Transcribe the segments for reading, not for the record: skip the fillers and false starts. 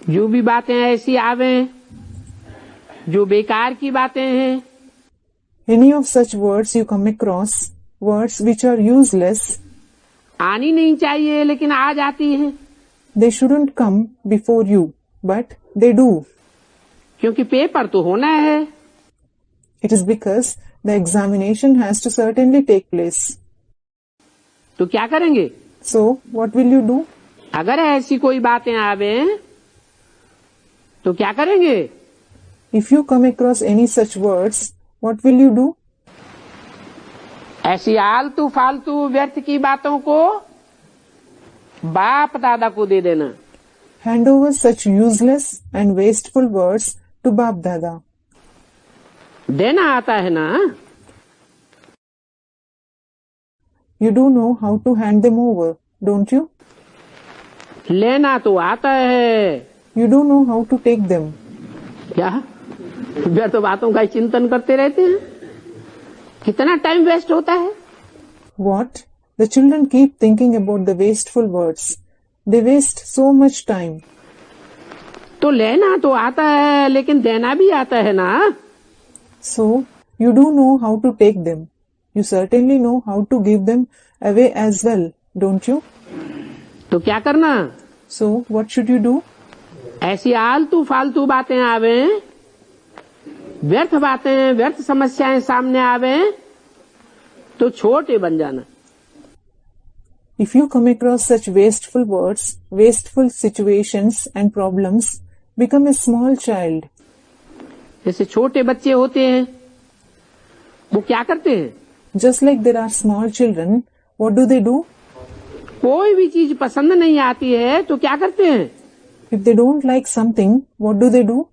जो भी बातें ऐसी आवे जो बेकार की बातें हैं, Any of such words you come across, words which are useless, आनी नहीं चाहिए लेकिन आ जाती हैं, they shouldn't come before you, but they do. क्योंकि पेपर तो होना है। It is because the examination has to certainly take place. तो क्या करेंगे? So, what will you do? अगर ऐसी कोई बातें आवे तो क्या करेंगे? If you come across any such words, what will you do? ऐसी आलतू फालतू व्यर्थ की बातों को बाप दादा को दे देना। Hand over such useless and wasteful words to Bap Dada. देना आता है ना? You do know how to hand them over, don't you? लेना तो आता है। You do know how to take them. क्या व्यर्थ बातों का चिंतन करते रहते हैं? कितना टाइम वेस्ट होता है? What? The children keep thinking about the wasteful words. They waste so much time. तो लेना तो आता है लेकिन देना भी आता है ना? So, you do know how to take them. You certainly know how to give them away as well, don't you? तो क्या करना? So, what should you do? ऐसी आलतू फालतू बातें आवे, व्यर्थ बातें, व्यर्थ समस्याएं सामने आवे तो छोटे बन जाना। If you come across such wasteful words, wasteful situations and problems, become a small child. जैसे छोटे बच्चे होते हैं वो क्या करते हैं? Just like there are small children, what do? कोई भी चीज पसंद नहीं आती है तो क्या करते हैं? If they don't like something, what do?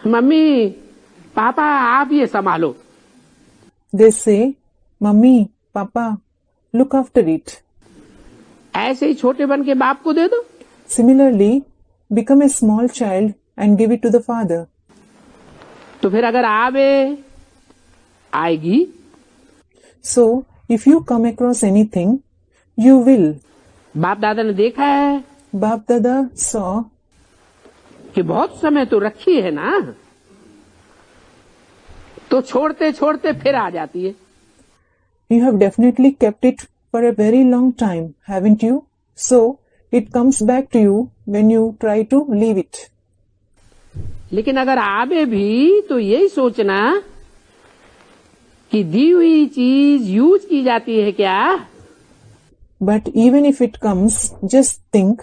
Mummy papa आप ये संभालो। They say, Mummy, Papa, look after it. ऐसे ही छोटे बन के बाप को दे दो। Similarly, become a small child and give it to the father. तो फिर अगर आवे आएगी। So, if you come across anything, you will. बाप दादा ने देखा है Bap Dada saw कि बहुत समय तो रखी है ना, तो छोड़ते छोड़ते फिर आ जाती है। you have definitely kept it for a very long time, haven't you? So, it comes back to you when you try to leave it. लेकिन अगर आवे भी तो यही सोचना कि दी हुई चीज यूज की जाती है क्या? But even if it comes, just think,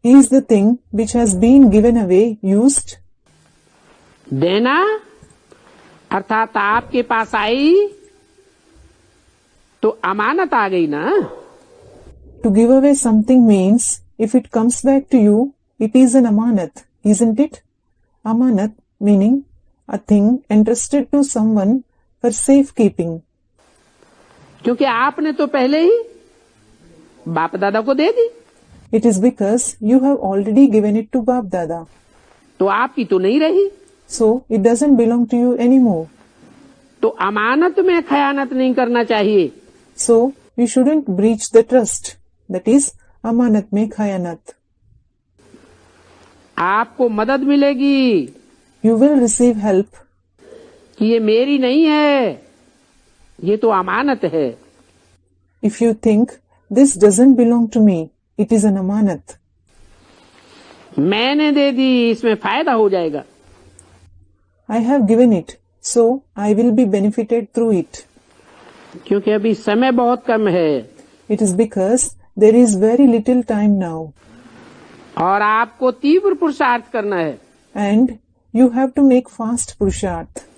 is the thing which has been given away used? देना अर्थात आपके पास आई तो अमानत आ गई ना। To give away something means, if it comes back to you, it is an amanat, isn't it? Amanat meaning a thing entrusted to someone for safekeeping. क्योंकि आपने तो पहले ही बाप दादा को दे दी। It is because you have already given it to Bap Dada. तो आपकी तो नहीं रही। So, it doesn't belong to you anymore. तो अमानत में खयानत नहीं करना चाहिए। So, you shouldn't breach the trust. That is, amanat mein khayanat. आपको मदद मिलेगी You will receive help. कि ये मेरी नहीं है, ये तो अमानत है। If you think, this doesn't belong to me, it is an amanat. मैंने दे दी, इसमें फायदा हो जाएगा। I have given it, so I will be benefited through it. क्योंकि अभी समय बहुत कम है It is because there is very little time now. और आपको तीव्र पुरुषार्थ करना है। And you have to make fast purusharth.